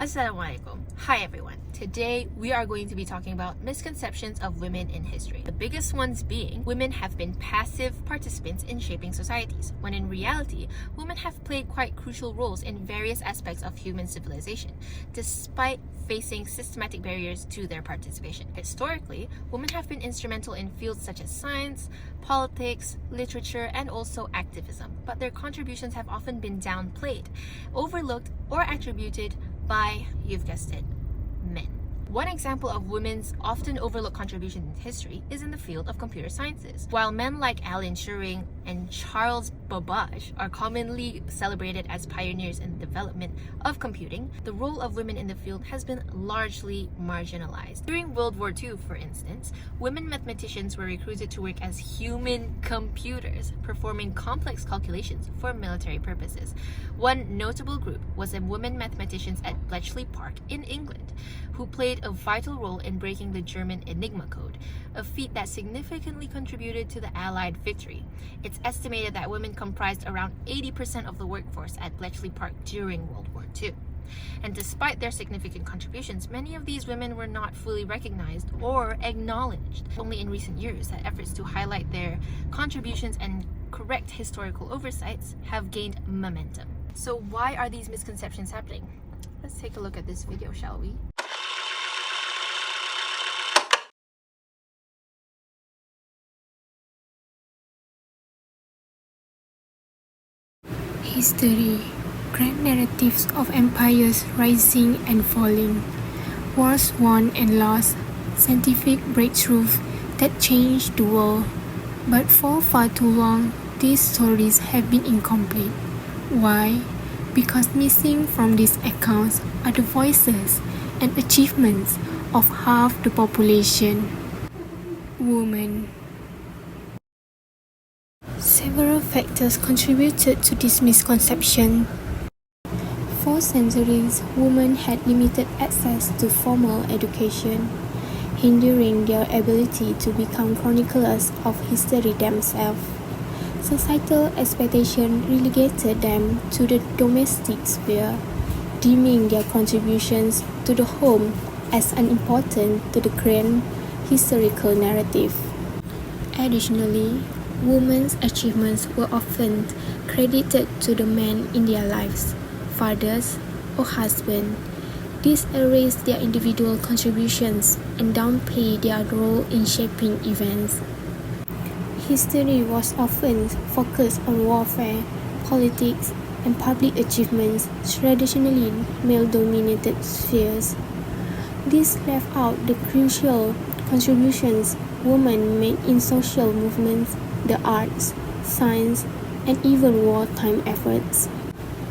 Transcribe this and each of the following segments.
Assalamualaikum. Hi everyone. Today we are going to be talking about misconceptions of women in history. The biggest ones being women have been passive participants in shaping societies, when in reality, women have played quite crucial roles in various aspects of human civilization, despite facing systematic barriers to their participation. Historically, women have been instrumental in fields such as science, politics, literature, and also activism, but their contributions have often been downplayed, overlooked, or attributed by, you've guessed it, men. One example of women's often overlooked contribution in history is in the field of computer sciences. While men like Alan Turing and Charles Babbage are commonly celebrated as pioneers in the development of computing, the role of women in the field has been largely marginalized. During World War II, for instance, women mathematicians were recruited to work as human computers, performing complex calculations for military purposes. One notable group was the women mathematicians at Bletchley Park in England, who played a vital role in breaking the German Enigma code, a feat that significantly contributed to the Allied victory. It's estimated that women comprised around 80% of the workforce at Bletchley Park during World War II. And despite their significant contributions, many of these women were not fully recognized or acknowledged. Only in recent years that efforts to highlight their contributions and correct historical oversights have gained momentum. So why are these misconceptions happening? Let's take a look at this video, shall we? History, grand narratives of empires rising and falling, wars won and lost, scientific breakthroughs that changed the world. But for far too long, these stories have been incomplete. Why? Because missing from these accounts are the voices and achievements of half the population, women. Several factors contributed to this misconception. For centuries, women had limited access to formal education, hindering their ability to become chroniclers of history themselves. Societal expectation relegated them to the domestic sphere, deeming their contributions to the home as unimportant to the grand historical narrative. Additionally, women's achievements were often credited to the men in their lives, fathers or husbands. This erased their individual contributions and downplayed their role in shaping events. History was often focused on warfare, politics, and public achievements, traditionally male-dominated spheres. This left out the crucial contributions women made in social movements, the arts, science, and even wartime efforts.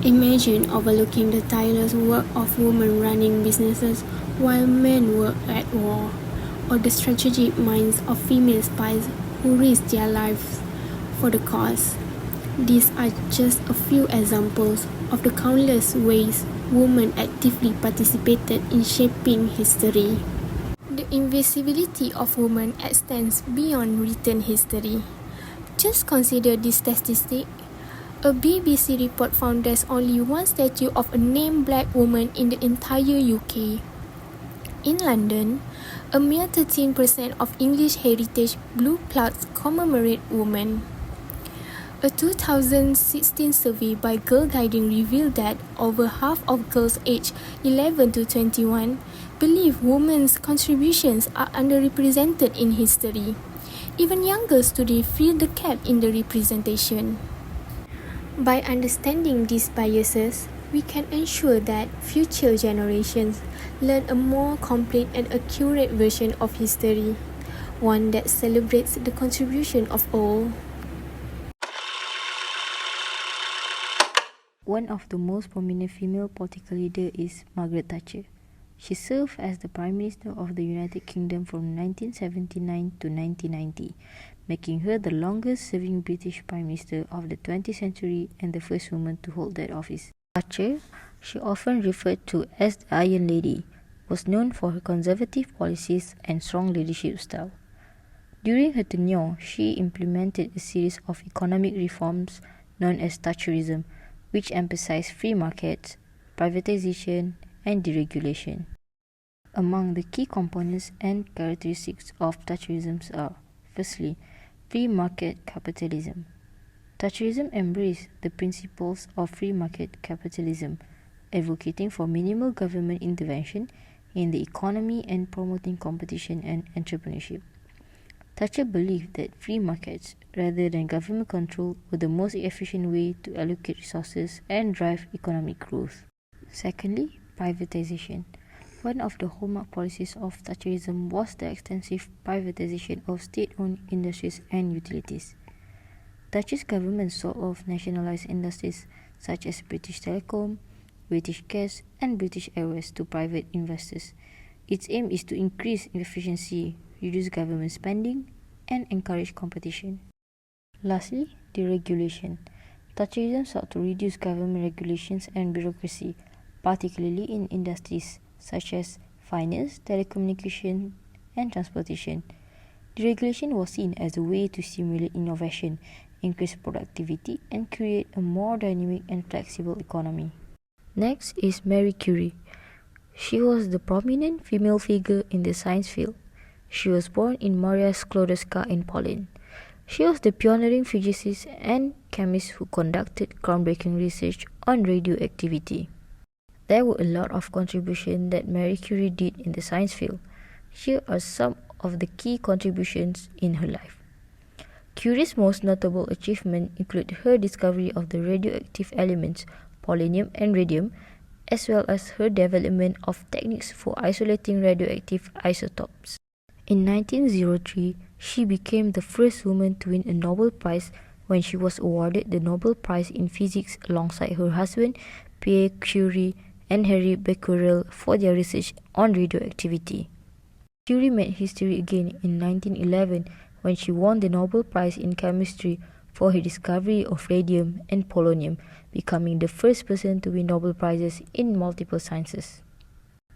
Imagine overlooking the tireless work of women running businesses while men were at war, or the strategic minds of female spies who risked their lives for the cause. These are just a few examples of the countless ways women actively participated in shaping history. The invisibility of women extends beyond written history. Just consider this statistic. A BBC report found there's only one statue of a named black woman in the entire UK. In London, a mere 13% of English heritage blue plaques commemorate women. A 2016 survey by Girl Guiding revealed that over half of girls aged 11 to 21 believe women's contributions are underrepresented in history. Even youngers today feel the gap in the representation. By understanding these biases, we can ensure that future generations learn a more complete and accurate version of history, one that celebrates the contribution of all. One of the most prominent female political leaders is Margaret Thatcher. She served as the Prime Minister of the United Kingdom from 1979 to 1990, making her the longest-serving British Prime Minister of the 20th century and the first woman to hold that office. Thatcher, she often referred to as the Iron Lady, was known for her conservative policies and strong leadership style. During her tenure, she implemented a series of economic reforms known as Thatcherism, which emphasized free markets, privatization, and deregulation. Among the key components and characteristics of Thatcherism are, firstly, free market capitalism. Thatcherism embraced the principles of free market capitalism, advocating for minimal government intervention in the economy and promoting competition and entrepreneurship. Thatcher believed that free markets, rather than government control, were the most efficient way to allocate resources and drive economic growth. Secondly, privatization. One of the hallmark policies of Thatcherism was the extensive privatization of state-owned industries and utilities. Thatcher's government sort of nationalised industries such as British Telecom, British Gas and British Airways to private investors. Its aim is to increase efficiency, reduce government spending, and encourage competition. Lastly, deregulation. Thatcherism sought to reduce government regulations and bureaucracy, particularly in industries such as finance, telecommunication, and transportation. Deregulation was seen as a way to stimulate innovation, increase productivity, and create a more dynamic and flexible economy. Next is Marie Curie. She was the prominent female figure in the science field. She was born in Maria Sklodowska in Poland. She was the pioneering physicist and chemist who conducted groundbreaking research on radioactivity. There were a lot of contributions that Marie Curie did in the science field. Here are some of the key contributions in her life. Curie's most notable achievements include her discovery of the radioactive elements polonium and radium, as well as her development of techniques for isolating radioactive isotopes. In 1903, she became the first woman to win a Nobel Prize when she was awarded the Nobel Prize in Physics alongside her husband Pierre Curie and Henri Becquerel for their research on radioactivity. Curie made history again in 1911 when she won the Nobel Prize in Chemistry for her discovery of radium and polonium, becoming the first person to win Nobel Prizes in multiple sciences.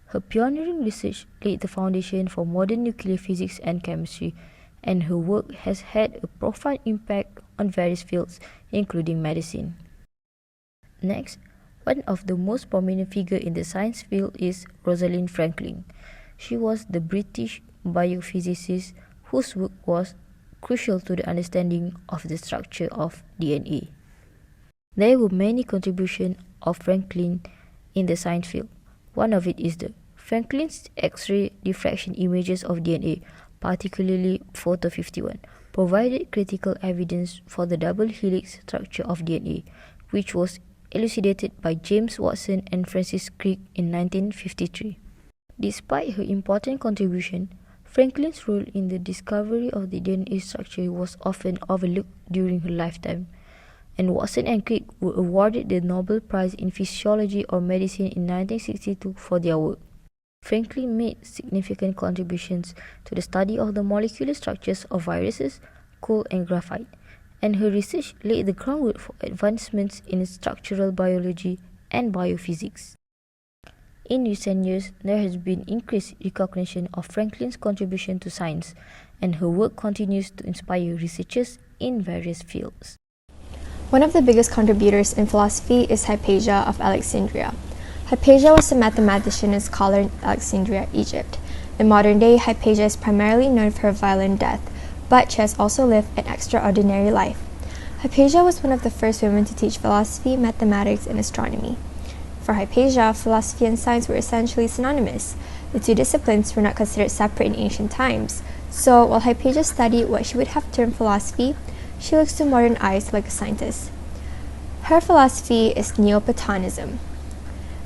Her pioneering research laid the foundation for modern nuclear physics and chemistry, and her work has had a profound impact on various fields, including medicine. Next, one of the most prominent figures in the science field is Rosalind Franklin. She was the British biophysicist whose work was crucial to the understanding of the structure of DNA. There were many contributions of Franklin in the science field. One of it is the Franklin's X-ray diffraction images of DNA, particularly photo 51, provided critical evidence for the double helix structure of DNA, which was elucidated by James Watson and Francis Crick in 1953. Despite her important contribution, Franklin's role in the discovery of the DNA structure was often overlooked during her lifetime, and Watson and Crick were awarded the Nobel Prize in Physiology or Medicine in 1962 for their work. Franklin made significant contributions to the study of the molecular structures of viruses, coal, and graphite, and her research laid the groundwork for advancements in structural biology and biophysics. In recent years, there has been increased recognition of Franklin's contribution to science, and her work continues to inspire researchers in various fields. One of the biggest contributors in philosophy is Hypatia of Alexandria. Hypatia was a mathematician and scholar in Alexandria, Egypt. In modern day, Hypatia is primarily known for her violent death, but she has also lived an extraordinary life. Hypatia was one of the first women to teach philosophy, mathematics, and astronomy. For Hypatia, philosophy and science were essentially synonymous. The two disciplines were not considered separate in ancient times. So, while Hypatia studied what she would have termed philosophy, she looks to modern eyes like a scientist. Her philosophy is Neoplatonism.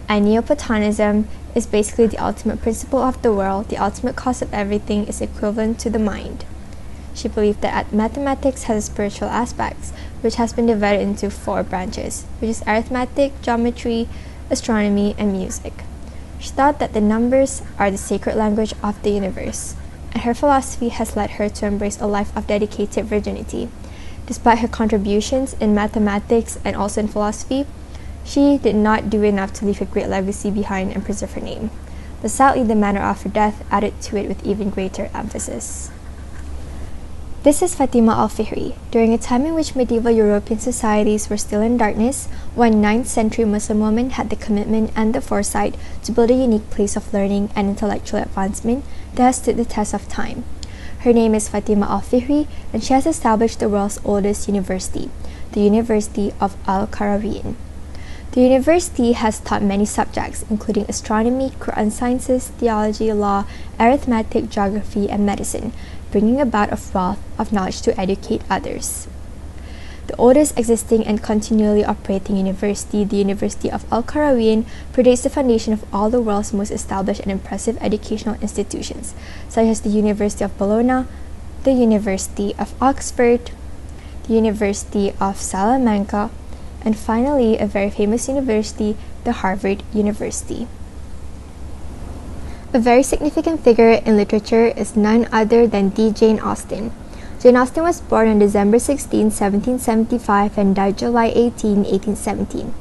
And Neoplatonism is basically the ultimate principle of the world. The ultimate cause of everything is equivalent to the mind. She believed that mathematics has spiritual aspects, which has been divided into 4 branches, which is arithmetic, geometry, astronomy, and music. She thought that the numbers are the sacred language of the universe, and her philosophy has led her to embrace a life of dedicated virginity. Despite her contributions in mathematics and also in philosophy, she did not do enough to leave a great legacy behind and preserve her name. But sadly, the manner of her death added to it with even greater emphasis. This is Fatima al-Fihri. During a time in which medieval European societies were still in darkness, One 9th century Muslim woman had the commitment and the foresight to build a unique place of learning and intellectual advancement that has stood the test of time. Her name is Fatima al-Fihri, and she has established the world's oldest university, the University of Al-Qarawiyyin. The university has taught many subjects, including astronomy, Quran sciences, theology, law, arithmetic, geography, and medicine, bringing about a wealth of knowledge to educate others. The oldest existing and continually operating university, the University of Al-Qarawiyyin, predates the foundation of all the world's most established and impressive educational institutions, such as the University of Bologna, the University of Oxford, the University of Salamanca, and finally, a very famous university, the Harvard University. A very significant figure in literature is none other than Jane Austen. Jane Austen was born on December 16, 1775 and died July 18, 1817.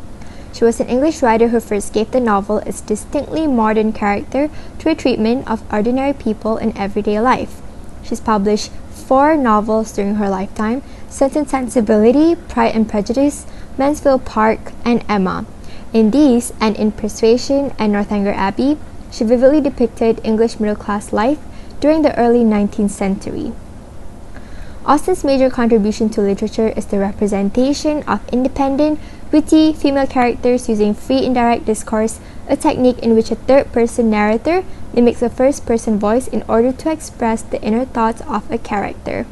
She was an English writer who first gave the novel its distinctly modern character through a treatment of ordinary people in everyday life. She's published 4 novels during her lifetime: Sense and Sensibility, Pride and Prejudice, Mansfield Park, and Emma. In these, and in Persuasion and Northanger Abbey, she vividly depicted English middle-class life during the early 19th century. Austen's major contribution to literature is the representation of independent, witty female characters using free indirect discourse, a technique in which a third-person narrator mimics a first-person voice in order to express the inner thoughts of a character.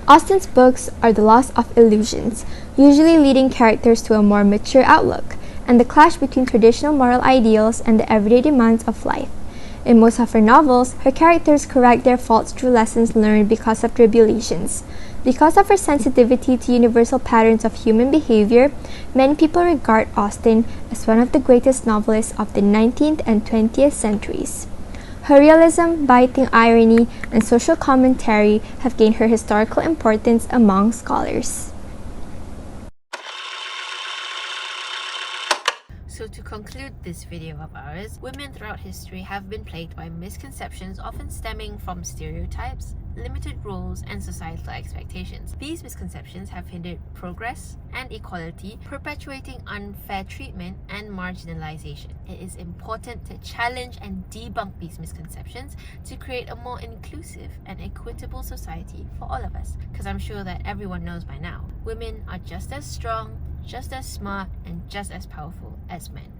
Austen's books are the loss of illusions, usually leading characters to a more mature outlook, and the clash between traditional moral ideals and the everyday demands of life. In most of her novels, her characters correct their faults through lessons learned because of tribulations. Because of her sensitivity to universal patterns of human behavior, many people regard Austen as one of the greatest novelists of the 19th and 20th centuries. Her realism, biting irony, and social commentary have gained her historical importance among scholars. So to conclude this video of ours, women throughout history have been plagued by misconceptions often stemming from stereotypes, limited roles, and societal expectations. These misconceptions have hindered progress and equality, perpetuating unfair treatment and marginalization. It is important to challenge and debunk these misconceptions to create a more inclusive and equitable society for all of us. Because I'm sure that everyone knows by now, women are just as strong, just as smart, and just as powerful as men.